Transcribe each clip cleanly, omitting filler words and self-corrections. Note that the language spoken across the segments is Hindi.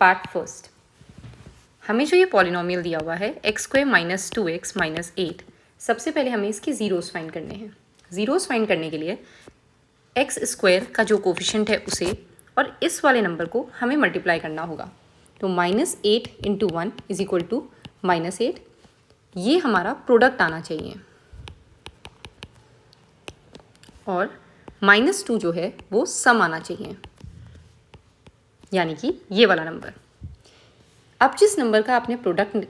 पार्ट फर्स्ट, हमें जो ये पॉलिनोमियल दिया हुआ है x² माइनस 2x माइनस 8, सबसे पहले हमें इसके ज़ीरोस फाइंड करने हैं। ज़ीरोस फाइंड करने के लिए x² का जो कोफिशिएंट है उसे और इस वाले नंबर को हमें मल्टीप्लाई करना होगा। तो -8 × 1 इज इक्वल टू -8, ये हमारा प्रोडक्ट आना चाहिए। और -2 जो है वो सम आना चाहिए, यानी कि ये वाला नंबर। अब जिस नंबर का आपने प्रोडक्ट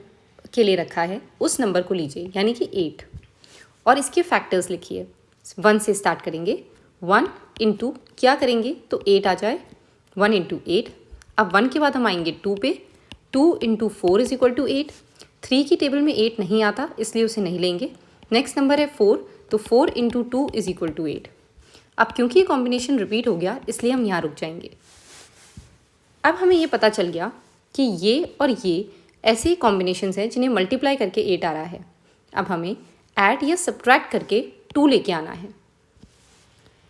के लिए रखा है उस नंबर को लीजिए, यानी कि 8, और इसके फैक्टर्स लिखिए। 1 से स्टार्ट करेंगे, 1 इंटू क्या करेंगे तो 8 आ जाए, 1 इंटू 8। अब 1 के बाद हम आएंगे 2 पे, 2 इंटू 4 इज इक्वल टू 8। 3 की टेबल में 8 नहीं आता इसलिए उसे नहीं लेंगे। नेक्स्ट नंबर है 4, तो 4 इंटू 2 इज इक्वल टू 8। अब क्योंकि ये कॉम्बिनेशन रिपीट हो गया इसलिए हम यहाँ रुक जाएंगे। अब हमें ये पता चल गया कि ये और ये ऐसे कॉम्बिनेशंस हैं जिन्हें मल्टीप्लाई करके 8 आ रहा है। अब हमें ऐड या सब्ट्रैक्ट करके 2 लेके आना है।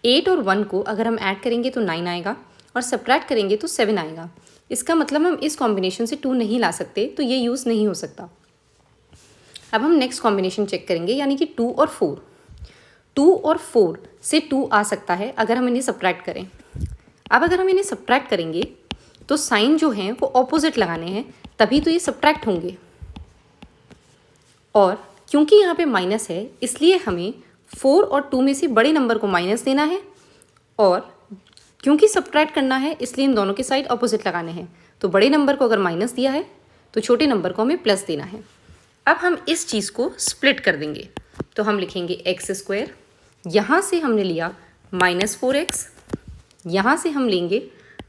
8 और 1 को अगर हम ऐड करेंगे तो 9 आएगा और सब्ट्रैक्ट करेंगे तो 7 आएगा। इसका मतलब हम इस कॉम्बिनेशन से 2 नहीं ला सकते, तो ये यूज़ नहीं हो सकता। अब हम नेक्स्ट कॉम्बिनेशन चेक करेंगे, यानी कि 2 और 4। 2 और 4 से 2 आ सकता है अगर हम इन्हें सब्ट्रैक्ट करें। अब अगर हम इन्हें सब्ट्रैक्ट करेंगे तो साइन जो हैं वो ऑपोजिट लगाने हैं, तभी तो ये सब्ट्रैक्ट होंगे। और क्योंकि यहाँ पे माइनस है इसलिए हमें 4 और 2 में से बड़े नंबर को माइनस देना है, और क्योंकि सब्ट्रैक्ट करना है इसलिए इन दोनों के साइड ऑपोजिट लगाने हैं। तो बड़े नंबर को अगर माइनस दिया है तो छोटे नंबर को हमें प्लस देना है। अब हम इस चीज़ को स्प्लिट कर देंगे, तो हम लिखेंगे x², यहाँ से हमने लिया -4x, यहाँ से हम लेंगे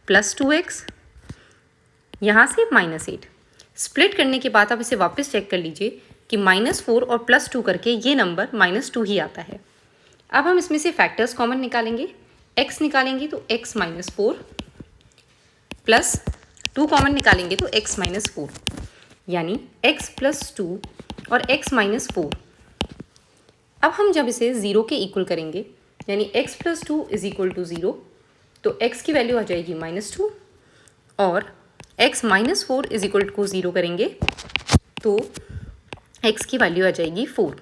+2x, यहाँ से -8। स्प्लिट करने के बाद आप इसे वापस चेक कर लीजिए कि -4 और +2 करके ये नंबर -2 ही आता है। अब हम इसमें से फैक्टर्स कॉमन निकालेंगे। x निकालेंगे तो x -4 प्लस 2 कॉमन निकालेंगे तो x -4, यानी x + 2 और x -4। अब हम जब इसे 0 के इक्वल करेंगे, यानी x + 2 इज इक्वल टू 0, तो x की वैल्यू आ जाएगी -2, और x -4 इज इक्वल टू 0 करेंगे तो x की वैल्यू आ जाएगी 4।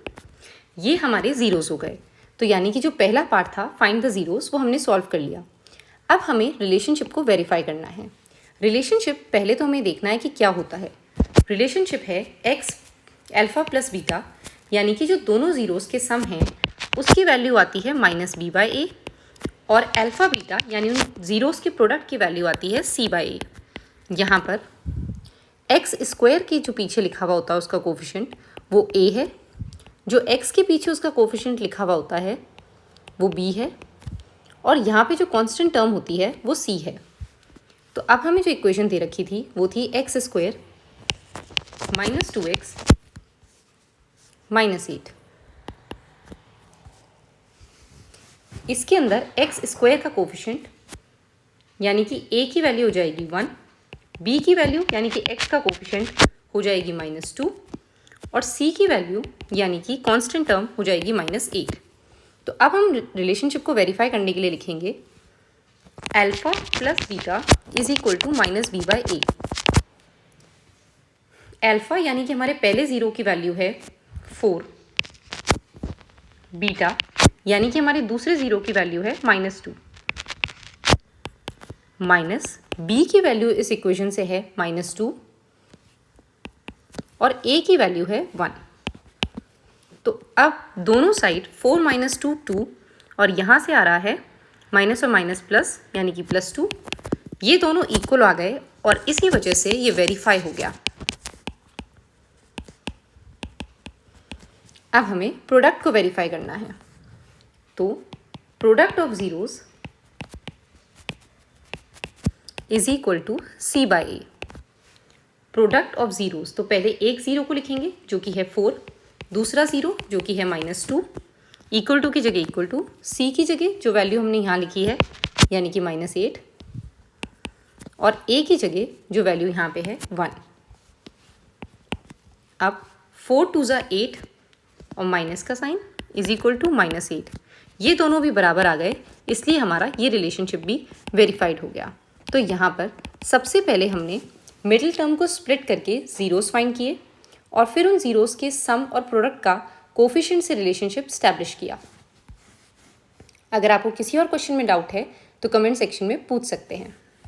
ये हमारे ज़ीरोज़ हो गए। तो यानी कि जो पहला पार्ट था फाइंड द ज़ीरोज़ वो हमने सॉल्व कर लिया। अब हमें रिलेशनशिप को वेरीफाई करना है। रिलेशनशिप पहले तो हमें देखना है कि क्या होता है। रिलेशनशिप है x अल्फ़ा + बीटा, यानी कि जो दोनों ज़ीरोज़ के सम हैं उसकी वैल्यू आती है -b/a, और अल्फ़ा बीटा यानी उन ज़ीरोज़ के प्रोडक्ट की वैल्यू आती है c/a। यहाँ पर x² के जो पीछे लिखा हुआ होता है उसका कोफिशिएंट वो a है, जो x के पीछे उसका कोफिशिएंट लिखा हुआ होता है वो b है, और यहाँ पे जो कांस्टेंट टर्म होती है वो c है। तो अब हमें जो इक्वेशन दे रखी थी वो थी x² -2x -8। इसके अंदर x² का कोफिशिएंट यानी कि a की वैल्यू हो जाएगी 1, b की वैल्यू यानी कि x का कोफिशिएंट हो जाएगी -2, और c की वैल्यू यानी कि कांस्टेंट टर्म हो जाएगी -8। तो अब हम रिलेशनशिप को वेरीफाई करने के लिए लिखेंगे alpha + beta is equal to -b/a। Alpha यानी कि हमारे पहले ज़ीरो की वैल्यू है 4, बीटा यानी कि हमारे दूसरे ज़ीरो की वैल्यू है -2, माइनस b की वैल्यू इस इक्वेशन से है -2, और a की वैल्यू है 1। तो अब दोनों साइड 4 - 2 2, और यहाँ से आ रहा है माइनस और माइनस प्लस यानी कि +2। ये दोनों इक्वल आ गए और इसी वजह से ये वेरीफाई हो गया। अब हमें प्रोडक्ट को वेरीफाई करना है। तो product of zeros is equal to c/a। Product of zeros, तो पहले एक ज़ीरो को लिखेंगे जो कि है 4, दूसरा ज़ीरो जो कि है -2, इक्वल टू की जगह इक्वल टू, c की जगह जो वैल्यू हमने यहाँ लिखी है यानी कि -8, और a की जगह जो वैल्यू यहाँ पे है 1। अब 4 × 2 = 8 और माइनस का साइन इज इक्वल टू -8, ये दोनों भी बराबर आ गए, इसलिए हमारा ये रिलेशनशिप भी वेरीफाइड हो गया। तो यहाँ पर सबसे पहले हमने मिडिल टर्म को स्प्लिट करके ज़ीरोस फाइंड किए और फिर उन ज़ीरोस के सम और प्रोडक्ट का कोफिशिएंट से रिलेशनशिप स्टैब्लिश किया। अगर आपको किसी और क्वेश्चन में डाउट है तो कमेंट सेक्शन में पूछ सकते हैं।